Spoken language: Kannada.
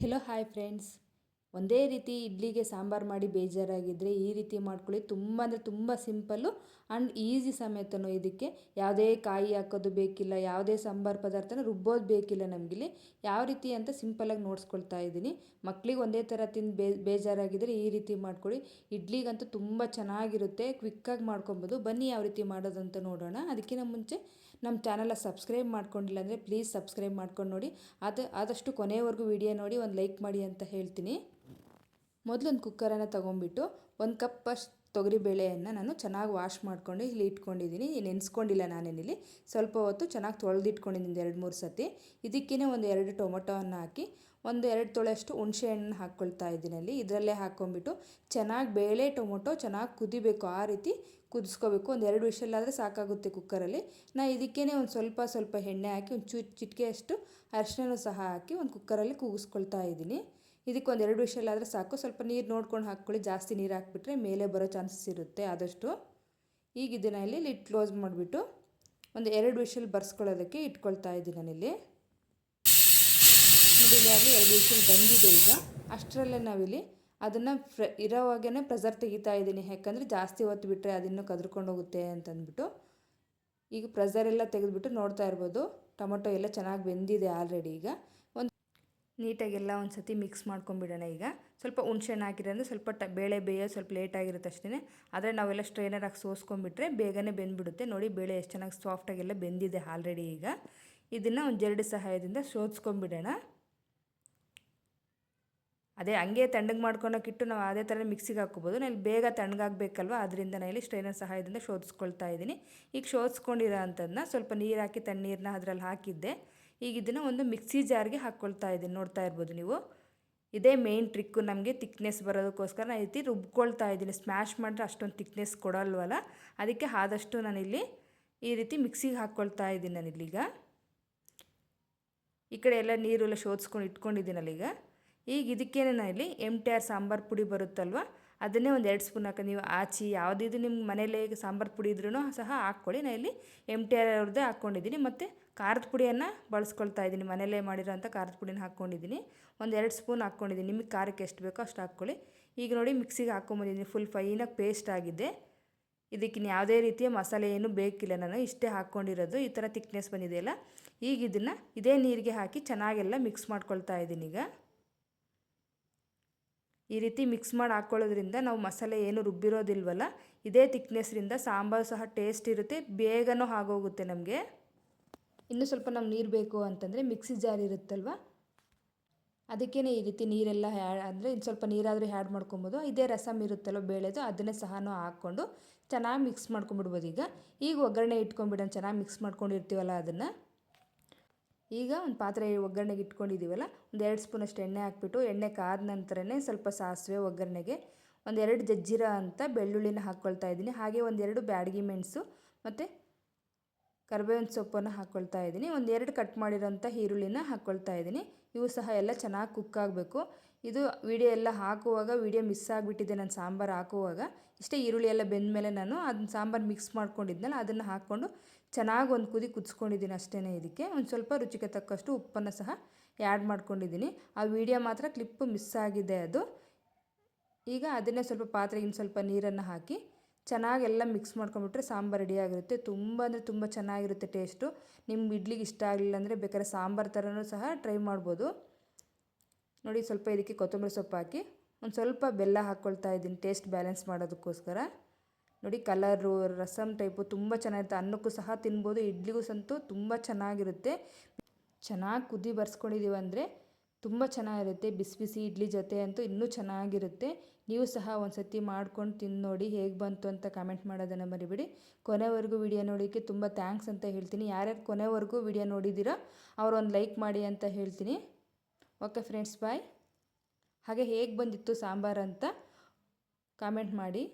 Hello hi friends. ಒಂದೇ ರೀತಿ ಇಡ್ಲಿಗೆ ಸಾಂಬಾರು ಮಾಡಿ ಬೇಜಾರಾಗಿದ್ದರೆ ಈ ರೀತಿ ಮಾಡ್ಕೊಳ್ಳಿ. ತುಂಬ ಅಂದರೆ ತುಂಬ ಸಿಂಪಲ್ಲು ಆ್ಯಂಡ್ ಈಸಿ ಸಮೇತನೂ. ಇದಕ್ಕೆ ಯಾವುದೇ ಕಾಯಿ ಹಾಕೋದು ಬೇಕಿಲ್ಲ, ಯಾವುದೇ ಸಾಂಬಾರು ಪದಾರ್ಥನ ರುಬ್ಬೋದು ಬೇಕಿಲ್ಲ. ನಮಗಿಲ್ಲಿ ಯಾವ ರೀತಿ ಅಂತ ಸಿಂಪಲಾಗಿ ನೋಡಿಸ್ಕೊಳ್ತಾ ಇದ್ದೀನಿ. ಮಕ್ಕಳಿಗೆ ಒಂದೇ ಥರ ತಿಂದು ಬೇಜಾರಾಗಿದ್ದರೆ ಈ ರೀತಿ ಮಾಡ್ಕೊಳ್ಳಿ. ಇಡ್ಲಿಗಂತೂ ತುಂಬ ಚೆನ್ನಾಗಿರುತ್ತೆ, ಕ್ವಿಕ್ಕಾಗಿ ಮಾಡ್ಕೊಬೋದು. ಬನ್ನಿ ಯಾವ ರೀತಿ ಮಾಡೋದು ಅಂತ ನೋಡೋಣ. ಅದಕ್ಕಿಂತ ಮುಂಚೆ ನಮ್ಮ ಚಾನಲ್ನ ಸಬ್ಸ್ಕ್ರೈಬ್ ಮಾಡ್ಕೊಂಡಿಲ್ಲ ಅಂದರೆ ಪ್ಲೀಸ್ ಸಬ್ಸ್ಕ್ರೈಬ್ ಮಾಡ್ಕೊಂಡು ನೋಡಿ. ಆದಷ್ಟು ಕೊನೆಯವರೆಗೂ ವಿಡಿಯೋ ನೋಡಿ ಒಂದು ಲೈಕ್ ಮಾಡಿ ಅಂತ ಹೇಳ್ತೀನಿ. ಮೊದಲು ಒಂದು ಕುಕ್ಕರನ್ನು ತೊಗೊಂಡ್ಬಿಟ್ಟು 1 ಕಪ್ ಅಷ್ಟು ತೊಗರಿಬೇಳೆಯನ್ನು ನಾನು ಚೆನ್ನಾಗಿ ವಾಶ್ ಮಾಡ್ಕೊಂಡು ಇಲ್ಲಿ ಇಟ್ಕೊಂಡಿದ್ದೀನಿ. ನೆನೆಸ್ಕೊಂಡಿಲ್ಲ ನಾನೇನಿಲ್ಲಿ. ಸ್ವಲ್ಪ ಹೊತ್ತು ಚೆನ್ನಾಗಿ ತೊಳೆದಿಟ್ಕೊಂಡಿದ್ದೀನಿ 2-3 ಸತಿ. ಇದಕ್ಕೇ ಒಂದು 2 ಟೊಮೊಟೊವನ್ನು ಹಾಕಿ 1-2 ತೊಳೆಯಷ್ಟು ಹುಣಸೆ ಹಣ್ಣು ಹಾಕ್ಕೊಳ್ತಾ ಇದ್ದೀನಿ. ಅಲ್ಲಿ ಇದರಲ್ಲೇ ಹಾಕ್ಕೊಂಬಿಟ್ಟು ಚೆನ್ನಾಗಿ ಬೇಳೆ ಟೊಮೊಟೊ ಚೆನ್ನಾಗಿ ಕುದಿಬೇಕು. ಆ ರೀತಿ ಕುದಿಸ್ಕೋಬೇಕು. 1-2 ವಿಷಲ್ ಸಾಕಾಗುತ್ತೆ ಕುಕ್ಕರಲ್ಲಿ. ನಾನು ಇದಕ್ಕೇ ಒಂದು ಸ್ವಲ್ಪ ಎಣ್ಣೆ ಹಾಕಿ ಒಂದು ಚಿಟಿಕೆಯಷ್ಟು ಅರಿಶಿನ ಸಹ ಹಾಕಿ ಒಂದು ಕುಕ್ಕರಲ್ಲಿ ಕೂಗಿಸ್ಕೊಳ್ತಾ ಇದ್ದೀನಿ. ಇದಕ್ಕೆ 1-2 ವಿಷಲ್ ಸಾಕು. ಸ್ವಲ್ಪ ನೀರು ನೋಡ್ಕೊಂಡು ಹಾಕ್ಕೊಳ್ಳಿ. ಜಾಸ್ತಿ ನೀರು ಹಾಕ್ಬಿಟ್ರೆ ಮೇಲೆ ಬರೋ ಚಾನ್ಸಸ್ ಇರುತ್ತೆ ಆದಷ್ಟು. ಈಗ ಇದನ್ನು ಇಲ್ಲಿ ಲಿಡ್ ಕ್ಲೋಸ್ ಮಾಡಿಬಿಟ್ಟು 1-2 ವಿಷಲ್ ಬರ್ಸ್ಕೊಳ್ಳೋದಕ್ಕೆ ಇಟ್ಕೊಳ್ತಾ ಇದ್ದೀನಿ ನಾನಿಲ್ಲಿ. ನೋಡಿ ಆಗಲಿ 2 ವಿಷಲ್ ಬಂದಿದೆ. ಈಗ ಅಷ್ಟರಲ್ಲೇ ನಾವಿಲ್ಲಿ ಅದನ್ನು ಇರೋವಾಗೇ ಪ್ರೆಸರ್ ತೆಗಿತಾ ಇದ್ದೀನಿ. ಯಾಕಂದರೆ ಜಾಸ್ತಿ ಹೊತ್ತು ಬಿಟ್ಟರೆ ಅದಿನ್ನೂ ಕದ್ರಕೊಂಡು ಹೋಗುತ್ತೆ ಅಂತಂದ್ಬಿಟ್ಟು. ಈಗ ಪ್ರೆಸರೆಲ್ಲ ತೆಗೆದುಬಿಟ್ಟು ನೋಡ್ತಾ ಇರ್ಬೋದು, ಟೊಮೊಟೊ ಎಲ್ಲ ಚೆನ್ನಾಗಿ ಬೆಂದಿದೆ ಆಲ್ರೆಡಿ. ಈಗ ಒಂದು ನೀಟಾಗೆಲ್ಲ ಒಂದು ಸತಿ ಮಿಕ್ಸ್ ಮಾಡ್ಕೊಂಬಿಡೋಣ. ಈಗ ಸ್ವಲ್ಪ ಹುಣ್ಸೆಹಣ್ಣು ಹಾಕಿರೋದ್ರೆ ಸ್ವಲ್ಪ ಬೇಳೆ ಬೇಯೋದು ಸ್ವಲ್ಪ ಲೇಟಾಗಿರುತ್ತೆ ಅಷ್ಟೇ. ಆದರೆ ನಾವೆಲ್ಲ ಸ್ಟ್ರೈನರ್ ಹಾಕಿ ಸೋಸ್ಕೊಂಡ್ಬಿಟ್ರೆ ಬೇಗನೆ ಬೆಂದ್ಬಿಡುತ್ತೆ. ನೋಡಿ ಬೇಳೆ ಎಷ್ಟು ಚೆನ್ನಾಗಿ ಸಾಫ್ಟಾಗೆಲ್ಲ ಬೆಂದಿದೆ ಆಲ್ರೆಡಿ. ಈಗ ಇದನ್ನು ಒಂದು ಜರಡಿ ಸಹಾಯದಿಂದ ಶೋಧಿಸ್ಕೊಂಬಿಡೋಣ. ಅದೇ ಹಂಗೆ ತಣ್ಣಗೆ ಮಾಡ್ಕೊಳಕ್ಕಿಟ್ಟು ನಾವು ಅದೇ ಥರ ಮಿಕ್ಸಿಗೆ ಹಾಕ್ಕೋಬೋದು. ನಾನು ಬೇಗ ತಣ್ಣಗಾಗಬೇಕಲ್ವ, ಅದರಿಂದ ನಾನು ಇಲ್ಲಿ ಸ್ಟ್ರೈನರ್ ಸಹಾಯದಿಂದ ಶೋಧಿಸ್ಕೊಳ್ತಾ ಇದ್ದೀನಿ. ಈಗ ಶೋಧಿಸ್ಕೊಂಡಿರೋ ಅಂಥದ್ದನ್ನ ಸ್ವಲ್ಪ ನೀರು ಹಾಕಿ ತಣ್ಣೀರನ್ನ ಅದರಲ್ಲಿ ಹಾಕಿದ್ದೆ. ಈಗ ಇದನ್ನು ಒಂದು ಮಿಕ್ಸಿ ಜಾರ್ಗೆ ಹಾಕ್ಕೊಳ್ತಾ ಇದ್ದೀನಿ. ನೋಡ್ತಾ ಇರ್ಬೋದು ನೀವು. ಇದೇ ಮೇಯ್ನ್ ಟ್ರಿಕ್ಕು ನಮಗೆ ತಿಕ್ನೆಸ್ ಬರೋದಕ್ಕೋಸ್ಕರ ನಾನು ಈ ರೀತಿ ರುಬ್ಕೊಳ್ತಾ ಇದ್ದೀನಿ. ಸ್ಮ್ಯಾಶ್ ಮಾಡಿದ್ರೆ ಅಷ್ಟೊಂದು ತಿಕ್ನೆಸ್ ಕೊಡಲ್ವಲ್ಲ, ಅದಕ್ಕೆ ಆದಷ್ಟು ನಾನಿಲ್ಲಿ ಈ ರೀತಿ ಮಿಕ್ಸಿಗೆ ಹಾಕ್ಕೊಳ್ತಾ ಇದ್ದೀನಿ. ನಾನಿಲ್ಲೀಗ ಈ ಕಡೆ ಎಲ್ಲ ನೀರೆಲ್ಲ ಶೋಧಿಸ್ಕೊಂಡು ಇಟ್ಕೊಂಡಿದ್ದೀನಲ್ಲ. ಈಗ ಇದಕ್ಕೇನೆ ನಾನು ಇಲ್ಲಿ MTR ಸಾಂಬಾರು ಪುಡಿ ಬರುತ್ತಲ್ವ, ಅದನ್ನೇ ಒಂದು 2 ಸ್ಪೂನ್ ಹಾಕಿ. ನೀವು ಯಾವುದಿದು ನಿಮ್ಮ ಮನೇಲಿ ಸಾಂಬಾರು ಪುಡಿ ಇದ್ರೂ ಸಹ ಹಾಕ್ಕೊಳ್ಳಿ. ನಾನು ಇಲ್ಲಿ MTR ಅವ್ರದ್ದೇ ಹಾಕ್ಕೊಂಡಿದ್ದೀನಿ. ಮತ್ತು ಖಾರದ ಪುಡಿಯನ್ನು ಬಳಸ್ಕೊಳ್ತಾ ಇದ್ದೀನಿ. ಮನೆಯಲ್ಲೇ ಮಾಡಿರೋಂಥ ಖಾರದ ಪುಡಿನ ಹಾಕ್ಕೊಂಡಿದ್ದೀನಿ. 1-2 ಸ್ಪೂನ್ ಹಾಕ್ಕೊಂಡಿದ್ದೀನಿ. ನಿಮಗೆ ಖಾರಕ್ಕೆ ಎಷ್ಟು ಬೇಕೋ ಅಷ್ಟು ಹಾಕ್ಕೊಳ್ಳಿ. ಈಗ ನೋಡಿ ಮಿಕ್ಸಿಗೆ ಹಾಕ್ಕೊಂಬಂದಿದ್ದೀನಿ. ಫುಲ್ ಫೈನಾಗಿ ಪೇಸ್ಟ್ ಆಗಿದೆ. ಇದಕ್ಕಿನ್ನು ಯಾವುದೇ ರೀತಿಯ ಮಸಾಲೆ ಏನೂ ಬೇಕಿಲ್ಲ. ನಾನು ಇಷ್ಟೇ ಹಾಕ್ಕೊಂಡಿರೋದು. ಈ ಥರ ತಿಕ್ನೆಸ್ ಬಂದಿದೆಯಲ್ಲ. ಈಗ ಇದನ್ನು ಇದೇ ನೀರಿಗೆ ಹಾಕಿ ಚೆನ್ನಾಗೆಲ್ಲ ಮಿಕ್ಸ್ ಮಾಡ್ಕೊಳ್ತಾ ಇದ್ದೀನಿ. ಈಗ ಈ ರೀತಿ ಮಿಕ್ಸ್ ಮಾಡಿ ಹಾಕ್ಕೊಳ್ಳೋದ್ರಿಂದ ನಾವು ಮಸಾಲೆ ಏನು ರುಬ್ಬಿರೋದಿಲ್ವಲ್ಲ, ಇದೇ ತಿಕ್ನೆಸ್ರಿಂದ ಸಾಂಬಾರು ಸಹ ಟೇಸ್ಟ್ ಇರುತ್ತೆ, ಬೇಗನೂ ಆಗೋಗುತ್ತೆ ನಮಗೆ. ಇನ್ನೂ ಸ್ವಲ್ಪ ನಮ್ಗೆ ನೀರು ಬೇಕು ಅಂತಂದರೆ ಮಿಕ್ಸಿ ಜಾರ್ ಇರುತ್ತಲ್ವ, ಅದಕ್ಕೇ ಈ ರೀತಿ ನೀರೆಲ್ಲ ಅಂದರೆ ಇನ್ನು ಸ್ವಲ್ಪ ನೀರಾದರೂ ಆ್ಯಡ್ ಮಾಡ್ಕೊಬೋದು. ಇದೇ ರಸಮ್ ಇರುತ್ತಲ್ವ ಬೇಳೆದು, ಅದನ್ನೇ ಸಹ ಹಾಕ್ಕೊಂಡು ಚೆನ್ನಾಗಿ ಮಿಕ್ಸ್ ಮಾಡ್ಕೊಂಬಿಡ್ಬೋದು. ಈಗ ಒಗ್ಗರಣೆ ಇಟ್ಕೊಂಡ್ಬಿಡೋಣ. ಚೆನ್ನಾಗಿ ಮಿಕ್ಸ್ ಮಾಡ್ಕೊಂಡಿರ್ತೀವಲ್ಲ ಅದನ್ನು. ಈಗ ಒಂದು ಪಾತ್ರೆ ಒಗ್ಗರಣೆಗೆ ಇಟ್ಕೊಂಡಿದ್ದೀವಲ್ಲ, 1-2 ಸ್ಪೂನಷ್ಟು ಎಣ್ಣೆ ಹಾಕ್ಬಿಟ್ಟು ಎಣ್ಣೆ ಕಾದ ನಂತರನೇ ಸ್ವಲ್ಪ ಸಾಸಿವೆ ಒಗ್ಗರಣೆಗೆ 1-2 ಜಜ್ಜಿರೋ ಅಂತ ಬೆಳ್ಳುಳ್ಳಿನ ಹಾಕ್ಕೊಳ್ತಾ ಇದ್ದೀನಿ. ಹಾಗೆ 1-2 ಬ್ಯಾಡಗಿ ಮೆಣಸು ಮತ್ತು ಕರಿಬೇವಿನ ಸೊಪ್ಪನ್ನು ಹಾಕ್ಕೊಳ್ತಾ ಇದ್ದೀನಿ. 1-2 ಕಟ್ ಮಾಡಿರೋಂಥ ಈರುಳ್ಳಿನ ಹಾಕ್ಕೊಳ್ತಾ ಇದ್ದೀನಿ. ಇವು ಸಹ ಎಲ್ಲ ಚೆನ್ನಾಗಿ ಕುಕ್ ಆಗಬೇಕು. ಇದು ವಿಡಿಯೋ ಎಲ್ಲ ಹಾಕುವಾಗ ವಿಡಿಯೋ ಮಿಸ್ ಆಗಿಬಿಟ್ಟಿದೆ. ನಾನು ಸಾಂಬಾರು ಹಾಕುವಾಗ ಇಷ್ಟೇ ಈರುಳ್ಳಿ ಎಲ್ಲ ಬೆಂದಮೇಲೆ ನಾನು ಅದನ್ನ ಸಾಂಬಾರು ಮಿಕ್ಸ್ ಮಾಡ್ಕೊಂಡಿದ್ನಲ್ಲ ಅದನ್ನು ಹಾಕ್ಕೊಂಡು ಚೆನ್ನಾಗಿ ಒಂದು ಕುದಿ ಕುದಿಸ್ಕೊಂಡಿದ್ದೀನಿ ಅಷ್ಟೇ. ಇದಕ್ಕೆ ಒಂದು ಸ್ವಲ್ಪ ರುಚಿಗೆ ತಕ್ಕಷ್ಟು ಉಪ್ಪನ್ನು ಸಹ ಆ್ಯಡ್ ಮಾಡ್ಕೊಂಡಿದ್ದೀನಿ. ಆ ವಿಡಿಯೋ ಮಾತ್ರ ಕ್ಲಿಪ್ಪು ಮಿಸ್ ಆಗಿದೆ ಅದು. ಈಗ ಅದನ್ನೇ ಸ್ವಲ್ಪ ಪಾತ್ರೆಗೆ ಇನ್ನು ಸ್ವಲ್ಪ ನೀರನ್ನು ಹಾಕಿ ಚೆನ್ನಾಗೆಲ್ಲ ಮಿಕ್ಸ್ ಮಾಡ್ಕೊಂಬಿಟ್ರೆ ಸಾಂಬಾರು ರೆಡಿಯಾಗಿರುತ್ತೆ. ತುಂಬ ಅಂದರೆ ತುಂಬ ಚೆನ್ನಾಗಿರುತ್ತೆ ಟೇಸ್ಟು. ನಿಮ್ಗೆ ಇಡ್ಲಿಗೆ ಇಷ್ಟ ಆಗಲಿಲ್ಲ ಅಂದರೆ ಬೇಕಾದ್ರೆ ಸಾಂಬಾರು ಥರನೂ ಸಹ ಟ್ರೈ ಮಾಡ್ಬೋದು. ನೋಡಿ ಸ್ವಲ್ಪ ಇದಕ್ಕೆ ಕೊತ್ತಂಬರಿ ಸೊಪ್ಪು ಹಾಕಿ ಒಂದು ಸ್ವಲ್ಪ ಬೆಲ್ಲ ಹಾಕ್ಕೊಳ್ತಾ ಇದ್ದೀನಿ ಟೇಸ್ಟ್ ಬ್ಯಾಲೆನ್ಸ್ ಮಾಡೋದಕ್ಕೋಸ್ಕರ. ನೋಡಿ ಕಲರು ರಸಮ್ ಟೈಪು ತುಂಬ ಚೆನ್ನಾಗಿರುತ್ತೆ. ಅನ್ನಕ್ಕೂ ಸಹ ತಿನ್ಬೋದು, ಇಡ್ಲಿಗೂ ಸಂತೂ ತುಂಬ ಚೆನ್ನಾಗಿರುತ್ತೆ. ಚೆನ್ನಾಗಿ ಕುದಿ ಬರ್ಸ್ಕೊಂಡಿದ್ದೀವಿ ಅಂದರೆ ತುಂಬ ಚೆನ್ನಾಗಿರುತ್ತೆ. ಬಿಸಿ ಬಿಸಿ ಇಡ್ಲಿ ಜೊತೆ ಅಂತೂ ಇನ್ನೂ ಚೆನ್ನಾಗಿರುತ್ತೆ. ನೀವು ಸಹ ಒಂದು ಸತಿ ಮಾಡ್ಕೊಂಡು ತಿಂದು ನೋಡಿ, ಹೇಗೆ ಬಂತು ಅಂತ ಕಮೆಂಟ್ ಮಾಡೋದನ್ನು ಮರಿಬೇಡಿ. ಕೊನೆವರೆಗೂ ವಿಡಿಯೋ ನೋಡೋಕ್ಕೆ ತುಂಬ ಥ್ಯಾಂಕ್ಸ್ ಅಂತ ಹೇಳ್ತೀನಿ. ಯಾರ್ಯಾರು ಕೊನೆವರೆಗೂ ವಿಡಿಯೋ ನೋಡಿದ್ದೀರೋ ಅವರೊಂದು ಲೈಕ್ ಮಾಡಿ ಅಂತ ಹೇಳ್ತೀನಿ. ಓಕೆ ಫ್ರೆಂಡ್ಸ್, ಬಾಯ್. ಹಾಗೆ ಹೇಗೆ ಬಂದಿತ್ತು ಸಾಂಬಾರು ಅಂತ ಕಾಮೆಂಟ್ ಮಾಡಿ.